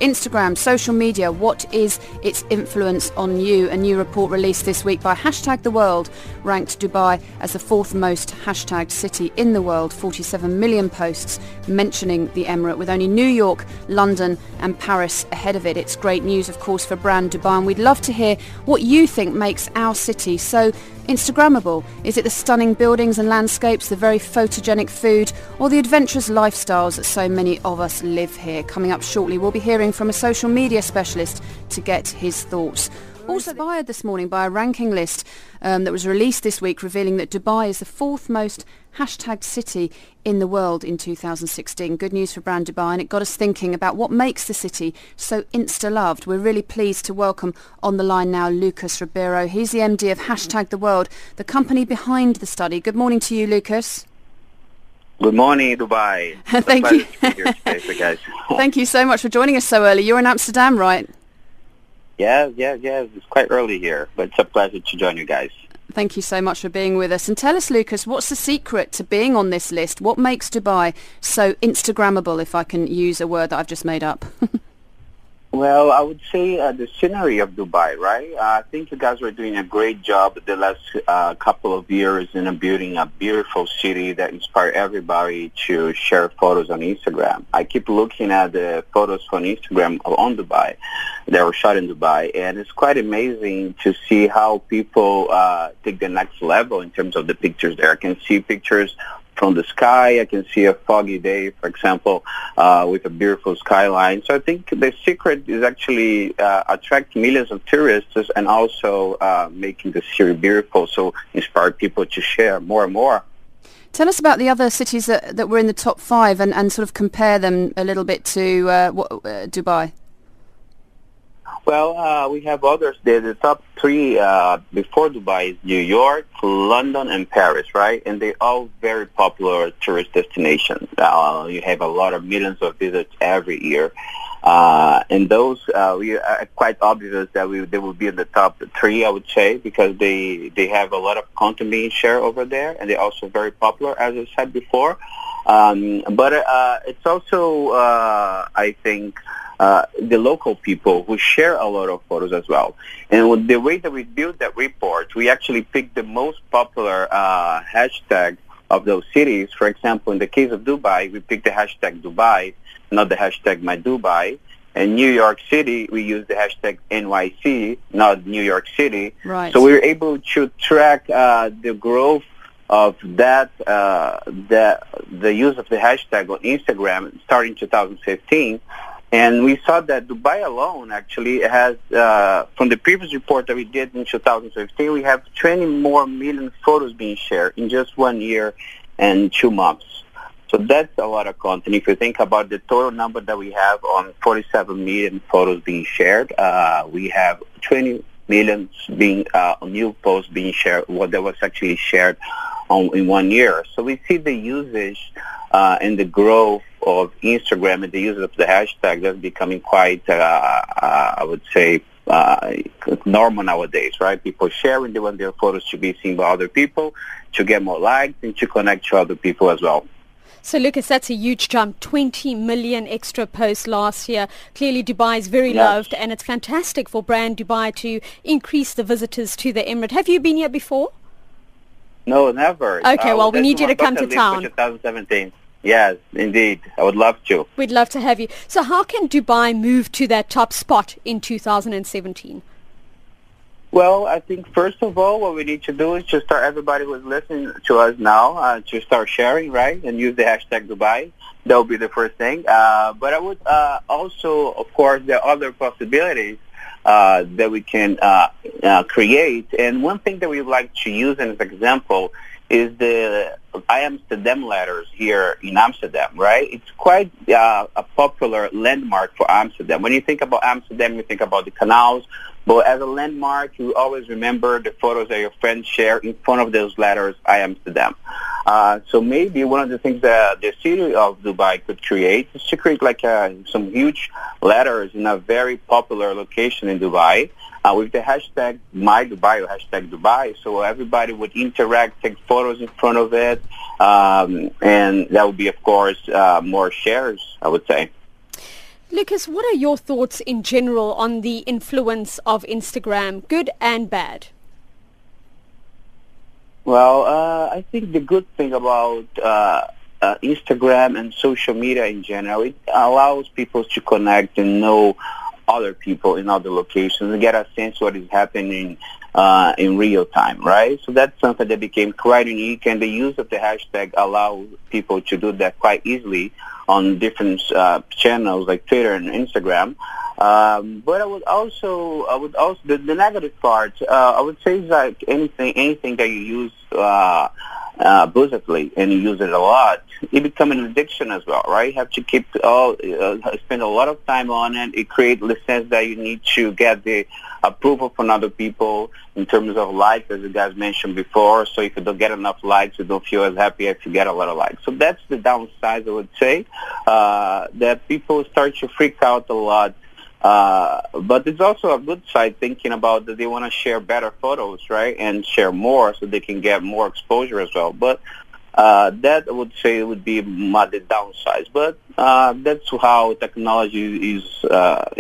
Instagram, social media, what is its influence on you? A new report released this week by Hashtag The World ranked Dubai as the fourth most hashtagged city in the world, 47 million posts mentioning the emirate, with only New York, London and Paris ahead of it. It's great news, of course, for brand Dubai, and we'd love to hear what you think makes our city so Instagrammable. Is it the stunning buildings and landscapes, the very photogenic food, or the adventurous lifestyles that so many of us live here? Coming up shortly, we'll be hearing from a social media specialist to get his thoughts. Also inspired this morning by a ranking list that was released this week revealing that Dubai is the fourth most hashtagged city in the world in 2016. Good news for brand Dubai, and it got us thinking about what makes the city so insta-loved. We're really pleased to welcome on the line now Lucas Ribeiro. He's the MD of Hashtag The World, the company behind the study. Good morning to you, Lucas. Good morning, Dubai. Thank you. Guys. Thank you so much for joining us so early. You're in Amsterdam, right? Yeah. It's quite early here, but it's a pleasure to join you guys. Thank you so much for being with us. And tell us, Lucas, what's the secret to being on this list? What makes Dubai so Instagrammable, if I can use a word that I've just made up? Well, I would say the scenery of Dubai, right? I think you guys were doing a great job the last couple of years in building a beautiful city that inspire everybody to share photos on Instagram. I keep looking at the photos on Instagram on Dubai that were shot in Dubai, and it's quite amazing to see how people take the next level in terms of the pictures there. I can see pictures from the sky. I can see a foggy day, for example, with a beautiful skyline. So I think the secret is actually attract millions of tourists and also making the city beautiful, so inspire people to share more and more. Tell us about the other cities that were in the top five and sort of compare them a little bit to Dubai. Well, we have others there. The top three before Dubai is New York, London, and Paris, right? And they're all very popular tourist destinations. You have a lot of millions of visits every year. And those, we are quite obvious that they will be in the top three, I would say, because they have a lot of content being shared over there, and they're also very popular, as I said before. But it's also, I think, the local people who share a lot of photos as well. And the way that we built that report, we actually picked the most popular hashtag of those cities. For example, in the case of Dubai, we picked the hashtag Dubai, not the hashtag My Dubai. And New York City, we used the hashtag NYC, not New York City. Right. So we were able to track the growth of that, the use of the hashtag on Instagram starting 2015. And we saw that Dubai alone actually has, from the previous report that we did in 2015, we have 20 more million photos being shared in just 1 year and 2 months. So that's a lot of content. If you think about the total number that we have on 47 million photos being shared, we have 20 million new posts being shared, what that was actually shared in 1 year. So we see the usage and the growth of Instagram and the use of the hashtag that's becoming quite, I would say, normal nowadays, right? People sharing, they want their photos to be seen by other people, to get more likes, and to connect to other people as well. So, Lucas, that's a huge jump, 20 million extra posts last year. Clearly, Dubai is very loved, and it's fantastic for brand Dubai to increase the visitors to the Emirate. Have you been here before? No, never. Okay, well, we need you to come to town. 2017. Yes, indeed. I would love to. We'd love to have you. So how can Dubai move to that top spot in 2017? Well, I think first of all, what we need to do is to start everybody who's listening to us now to start sharing, right, and use the hashtag Dubai. That would be the first thing. But I would also, of course, there are other possibilities that we can create. And one thing that we would like to use as an example is the I Amsterdam letters here in Amsterdam, right? It's quite a popular landmark for Amsterdam. When you think about Amsterdam, you think about the canals, but as a landmark, you always remember the photos that your friends share in front of those letters, I Amsterdam. So maybe one of the things that the city of Dubai could create is to create like some huge letters in a very popular location in Dubai, with the hashtag MyDubai or hashtag Dubai, so everybody would interact, take photos in front of it, and that would be, of course, more shares, I would say. Lucas, what are your thoughts in general on the influence of Instagram, good and bad? Well, I think the good thing about Instagram and social media in general, it allows people to connect and know other people in other locations and get a sense of what is happening in real time, right? So that's something that became quite unique, and the use of the hashtag allows people to do that quite easily on different channels like Twitter and Instagram. But I would also the negative part, I would say, is like anything that you use abusively and you use it a lot, it becomes an addiction as well, right? You have to spend a lot of time on it. It creates the sense that you need to get the approval from other people in terms of likes, as you guys mentioned before. So if you don't get enough likes, you don't feel as happy if you get a lot of likes. So that's the downside, I would say, that people start to freak out a lot. But it's also a good side, thinking about that they want to share better photos, right, and share more so they can get more exposure as well. But that I would say would be the downside. But that's how technology is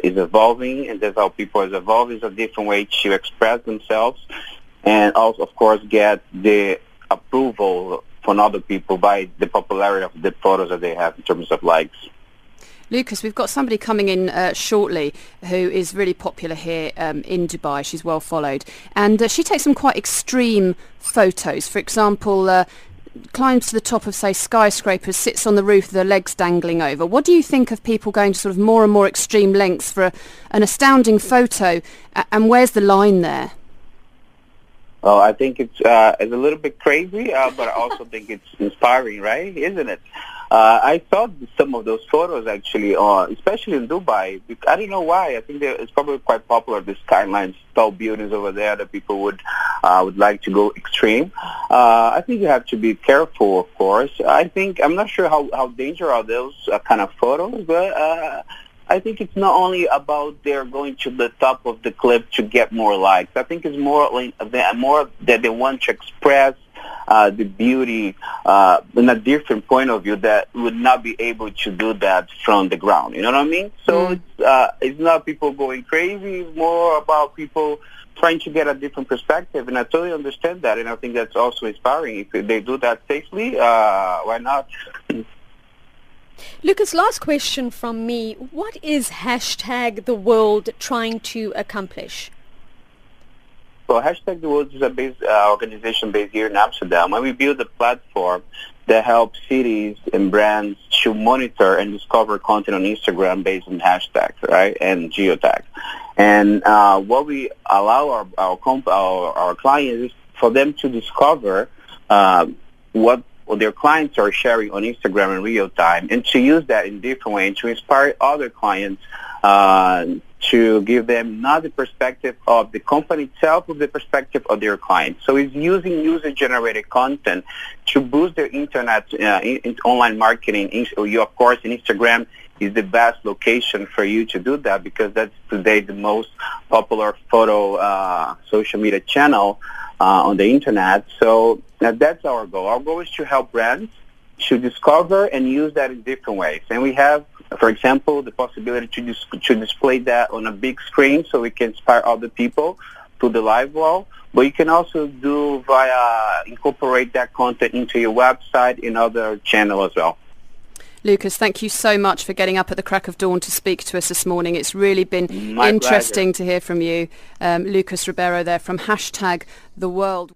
evolving, and that's how people is evolving. It's a different way to express themselves, and also, of course, get the approval from other people by the popularity of the photos that they have in terms of likes. Lucas, we've got somebody coming in shortly who is really popular here in Dubai. She's well followed. And she takes some quite extreme photos. For example, climbs to the top of, say, skyscrapers, sits on the roof with her legs dangling over. What do you think of people going to sort of more and more extreme lengths for an astounding photo? And where's the line there? Well, I think it's a little bit crazy, but I also think it's inspiring, right? Isn't it? I saw some of those photos actually, especially in Dubai. I don't know why. I think it's probably quite popular, the skylines, tall buildings over there that people would like to go extreme. I think you have to be careful, of course. I'm not sure how dangerous are those kind of photos, but I think it's not only about they're going to the top of the cliff to get more likes. I think it's more that they want to express the beauty in a different point of view that would not be able to do that from the ground. You know what I mean? So it's not people going crazy. It's more about people trying to get a different perspective, and I totally understand that, and I think that's also inspiring. If they do that safely, why not? Lucas, last question from me. What is Hashtag the World trying to accomplish? Well, Hashtag the World is a organization based here in Amsterdam, and we build a platform that helps cities and brands to monitor and discover content on Instagram based on hashtags, right, and geotag. And what we allow our clients is for them to discover what their clients are sharing on Instagram in real time, and to use that in different ways to inspire other clients to give them not the perspective of the company itself, but the perspective of their clients. So it's using user-generated content to boost their internet online marketing. Of course, Instagram is the best location for you to do that, because that's today the most popular photo social media channel on the internet. So that's our goal. Our goal is to help brands to discover and use that in different ways. And we have, for example, the possibility to display that on a big screen so we can inspire other people to the live wall. But you can also do incorporate that content into your website in other channels as well. Lucas, thank you so much for getting up at the crack of dawn to speak to us this morning. It's really been interesting to hear from you. Lucas Ribeiro there from Hashtag the World.